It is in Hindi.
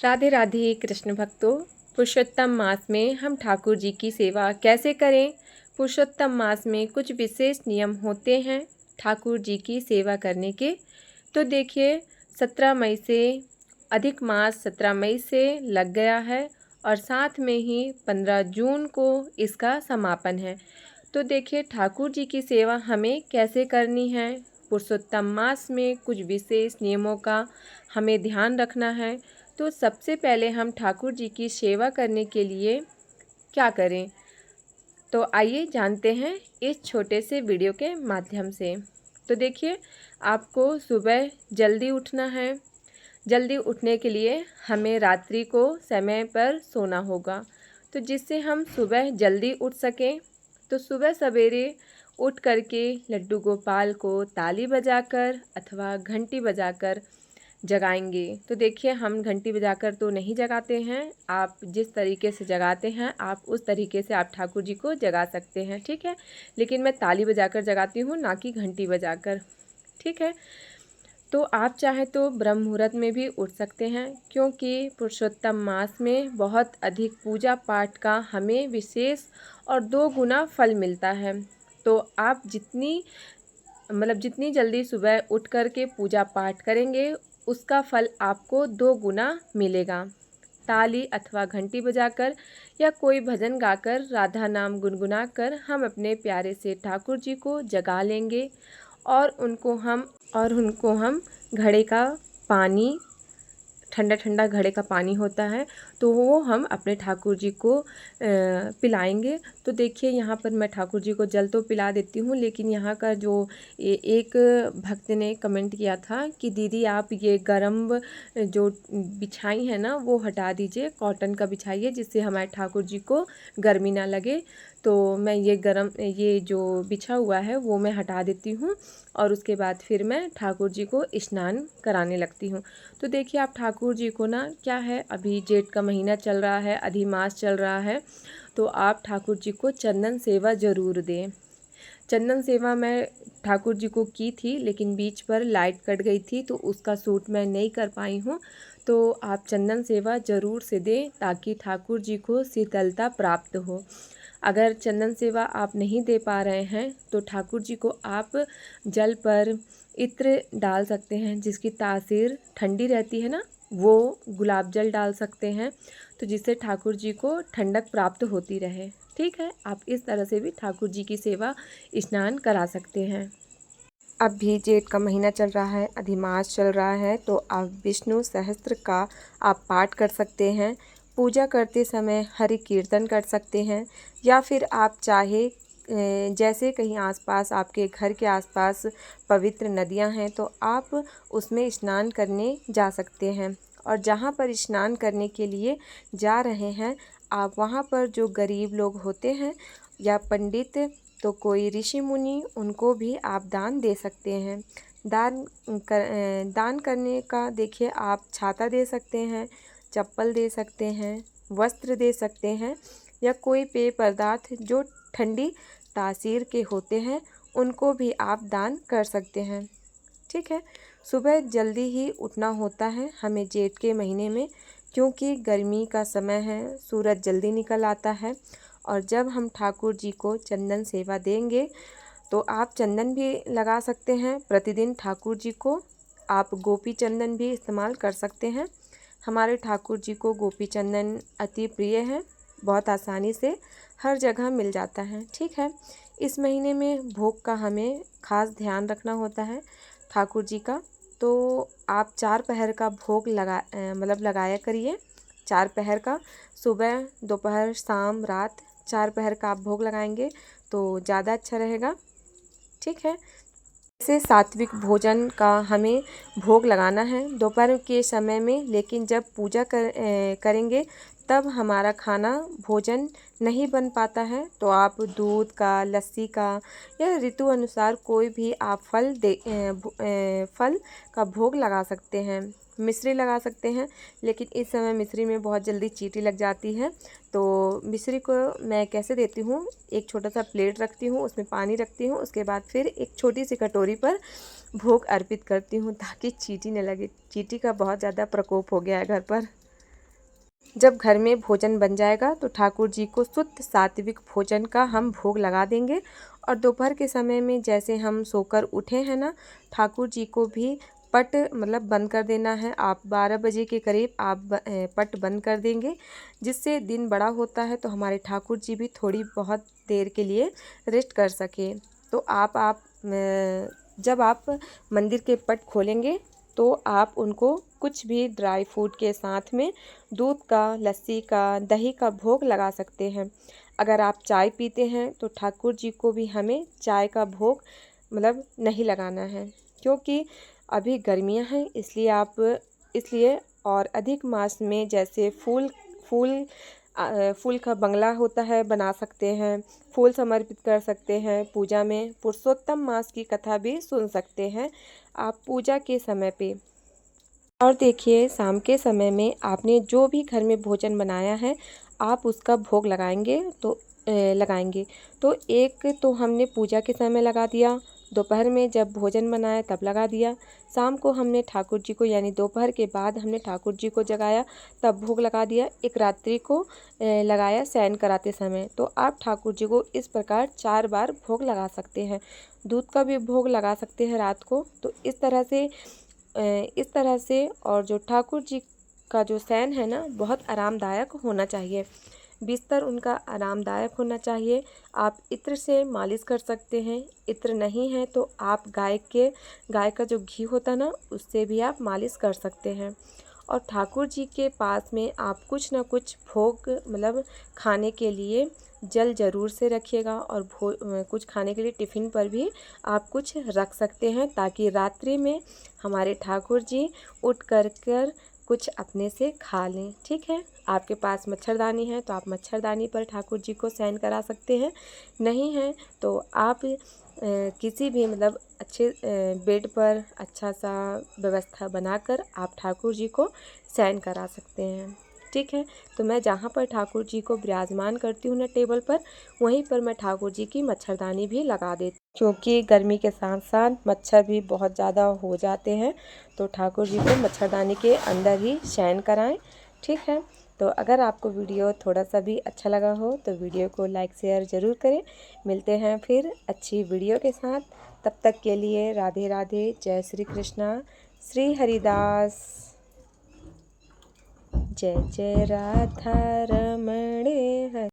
राधे राधे कृष्ण भक्तों। पुरुषोत्तम मास में हम ठाकुर जी की सेवा कैसे करें। पुरुषोत्तम मास में कुछ विशेष नियम होते हैं ठाकुर जी की सेवा करने के। तो देखिए 17 मई से अधिक मास 17 मई से लग गया है और साथ में ही 15 जून को इसका समापन है। तो देखिए ठाकुर जी की सेवा हमें कैसे करनी है। पुरुषोत्तम मास में कुछ विशेष नियमों का हमें ध्यान रखना है। तो सबसे पहले हम ठाकुर जी की सेवा करने के लिए क्या करें, तो आइए जानते हैं इस छोटे से वीडियो के माध्यम से। तो देखिए आपको सुबह जल्दी उठना है। जल्दी उठने के लिए हमें रात्रि को समय पर सोना होगा। तो जिससे हम सुबह जल्दी उठ सकें, तो सुबह सवेरे उठ करके लड्डू गोपाल को ताली बजाकर अथवा घंटी बजाकर जगाएंगे। तो देखिए हम घंटी बजाकर तो नहीं जगाते हैं, आप जिस तरीके से जगाते हैं आप उस तरीके से आप ठाकुर जी को जगा सकते हैं, ठीक है। लेकिन मैं ताली बजाकर जगाती हूँ, ना कि घंटी बजाकर, ठीक है। तो आप चाहें तो ब्रह्म मुहूर्त में भी उठ सकते हैं, क्योंकि पुरुषोत्तम मास में बहुत अधिक पूजा पाठ का हमें विशेष और 2 गुना फल मिलता है। तो आप जितनी जल्दी सुबह उठ कर के पूजा पाठ करेंगे उसका फल आपको 2 गुना मिलेगा। ताली अथवा घंटी बजाकर या कोई भजन गाकर राधा नाम गुनगुनाकर हम अपने प्यारे से ठाकुर जी को जगा लेंगे और उनको हम घड़े का पानी, ठंडा ठंडा घड़े का पानी होता है, तो वो हम अपने ठाकुर जी को पिलाएंगे। तो देखिए यहाँ पर मैं ठाकुर जी को जल तो पिला देती हूँ, लेकिन यहाँ का जो एक भक्त ने कमेंट किया था कि दीदी आप ये गरम जो बिछाई है ना वो हटा दीजिए, कॉटन का बिछाइए जिससे हमारे ठाकुर जी को गर्मी ना लगे। तो मैं ये जो बिछा हुआ है वो मैं हटा देती हूँ और उसके बाद फिर मैं ठाकुर जी को स्नान कराने लगती हूँ। तो देखिए आप ठाकुर जी को ना क्या है, अभी जेठ का महीना चल रहा है, अधिमास चल रहा है, तो आप ठाकुर जी को चंदन सेवा ज़रूर दें। चंदन सेवा मैं ठाकुर जी को की थी, लेकिन बीच पर लाइट कट गई थी तो उसका सूट मैं नहीं कर पाई हूँ। तो आप चंदन सेवा ज़रूर से दें ताकि ठाकुर जी को शीतलता प्राप्त हो। अगर चंदन सेवा आप नहीं दे पा रहे हैं तो ठाकुर जी को आप जल पर इत्र डाल सकते हैं, जिसकी तासीर ठंडी रहती है ना, वो गुलाब जल डाल सकते हैं, तो जिससे ठाकुर जी को ठंडक प्राप्त होती रहे, ठीक है। आप इस तरह से भी ठाकुर जी की सेवा स्नान करा सकते हैं। अब भी जेठ का महीना चल रहा है, अधिमास चल रहा है, तो आप विष्णु सहस्त्र का आप पाठ कर सकते हैं। पूजा करते समय हरि कीर्तन कर सकते हैं, या फिर आप चाहे जैसे कहीं आसपास आपके घर के आसपास पवित्र नदियां हैं तो आप उसमें स्नान करने जा सकते हैं। और जहां पर स्नान करने के लिए जा रहे हैं आप वहां पर जो गरीब लोग होते हैं या पंडित, तो कोई ऋषि मुनि, उनको भी आप दान दे सकते हैं। दान करने का देखिए आप छाता दे सकते हैं, चप्पल दे सकते हैं, वस्त्र दे सकते हैं, या कोई पेय पदार्थ जो ठंडी तासीर के होते हैं उनको भी आप दान कर सकते हैं, ठीक है। सुबह जल्दी ही उठना होता है हमें जेठ के महीने में, क्योंकि गर्मी का समय है, सूरज जल्दी निकल आता है। और जब हम ठाकुर जी को चंदन सेवा देंगे तो आप चंदन भी लगा सकते हैं प्रतिदिन ठाकुर जी को। आप गोपी चंदन भी इस्तेमाल कर सकते हैं। हमारे ठाकुर जी को गोपी चंदन अति प्रिय है, बहुत आसानी से हर जगह मिल जाता है, ठीक है। इस महीने में भोग का हमें खास ध्यान रखना होता है ठाकुर जी का। तो आप 4 पहर का भोग लगाया करिए। 4 पहर का, सुबह दोपहर शाम रात 4 पहर का आप भोग लगाएंगे तो ज़्यादा अच्छा रहेगा, ठीक है। से सात्विक भोजन का हमें भोग लगाना है दोपहर के समय में, लेकिन जब पूजा करेंगे तब हमारा खाना भोजन नहीं बन पाता है, तो आप दूध का, लस्सी का या ऋतु अनुसार कोई भी आप फल का भोग लगा सकते हैं। मिश्री लगा सकते हैं, लेकिन इस समय मिश्री में बहुत जल्दी चींटी लग जाती है। तो मिश्री को मैं कैसे देती हूँ, एक छोटा सा प्लेट रखती हूँ, उसमें पानी रखती हूँ, उसके बाद फिर एक छोटी सी कटोरी पर भोग अर्पित करती हूँ ताकि चींटी न लगे। चींटी का बहुत ज़्यादा प्रकोप हो गया है घर पर। जब घर में भोजन बन जाएगा तो ठाकुर जी को शुद्ध सात्विक भोजन का हम भोग लगा देंगे। और दोपहर के समय में जैसे हम सोकर उठे हैं ना, ठाकुर जी को भी पट मतलब बंद कर देना है। आप 12 बजे के करीब आप पट बंद कर देंगे, जिससे दिन बड़ा होता है तो हमारे ठाकुर जी भी थोड़ी बहुत देर के लिए रेस्ट कर सके। तो जब आप मंदिर के पट खोलेंगे तो आप उनको कुछ भी ड्राई फ्रूट के साथ में दूध का, लस्सी का, दही का भोग लगा सकते हैं। अगर आप चाय पीते हैं तो ठाकुर जी को भी हमें चाय का भोग मतलब नहीं लगाना है, क्योंकि अभी गर्मियां हैं इसलिए। और अधिक मास में जैसे फूल का बंगला होता है, बना सकते हैं, फूल समर्पित कर सकते हैं पूजा में। पुरुषोत्तम मास की कथा भी सुन सकते हैं आप पूजा के समय पे। और देखिए, शाम के समय में आपने जो भी घर में भोजन बनाया है आप उसका भोग लगाएंगे तो एक तो हमने पूजा के समय लगा दिया, दोपहर में जब भोजन बनाया तब लगा दिया, शाम को हमने ठाकुर जी को यानी दोपहर के बाद हमने ठाकुर जी को जगाया तब भोग लगा दिया, एक रात्रि को लगाया शयन कराते समय। तो आप ठाकुर जी को इस प्रकार 4 बार भोग लगा सकते हैं। दूध का भी भोग लगा सकते हैं रात को। तो इस तरह से और जो ठाकुर जी का जो शयन है ना, बहुत आरामदायक होना चाहिए। बिस्तर उनका आरामदायक होना चाहिए। आप इत्र से मालिश कर सकते हैं, इत्र नहीं है तो आप गाय का जो घी होता है ना, उससे भी आप मालिश कर सकते हैं। और ठाकुर जी के पास में आप कुछ ना कुछ भोग मतलब खाने के लिए जल ज़रूर से रखिएगा। और कुछ खाने के लिए टिफ़िन पर भी आप कुछ रख सकते हैं, ताकि रात्रि में हमारे ठाकुर जी उठ कर कुछ अपने से खा लें। ठीक है, आपके पास मच्छरदानी है तो आप मच्छरदानी पर ठाकुर जी को शयन करा सकते हैं, नहीं है तो आप किसी भी मतलब अच्छे बेड पर अच्छा सा व्यवस्था बनाकर आप ठाकुर जी को शयन करा सकते हैं। ठीक है, तो मैं जहाँ पर ठाकुर जी को विराजमान करती हूँ ना टेबल पर, वहीं पर मैं ठाकुर जी की मच्छरदानी भी लगा देती हूँ, क्योंकि गर्मी के साथ साथ मच्छर भी बहुत ज़्यादा हो जाते हैं। तो ठाकुर जी को मच्छरदानी के अंदर ही शयन कराएं। ठीक है, तो अगर आपको वीडियो थोड़ा सा भी अच्छा लगा हो तो वीडियो को लाइक शेयर ज़रूर करें। मिलते हैं फिर अच्छी वीडियो के साथ, तब तक के लिए राधे राधे, जय श्री कृष्णा, श्री हरिदास, जय जय राधा रमण।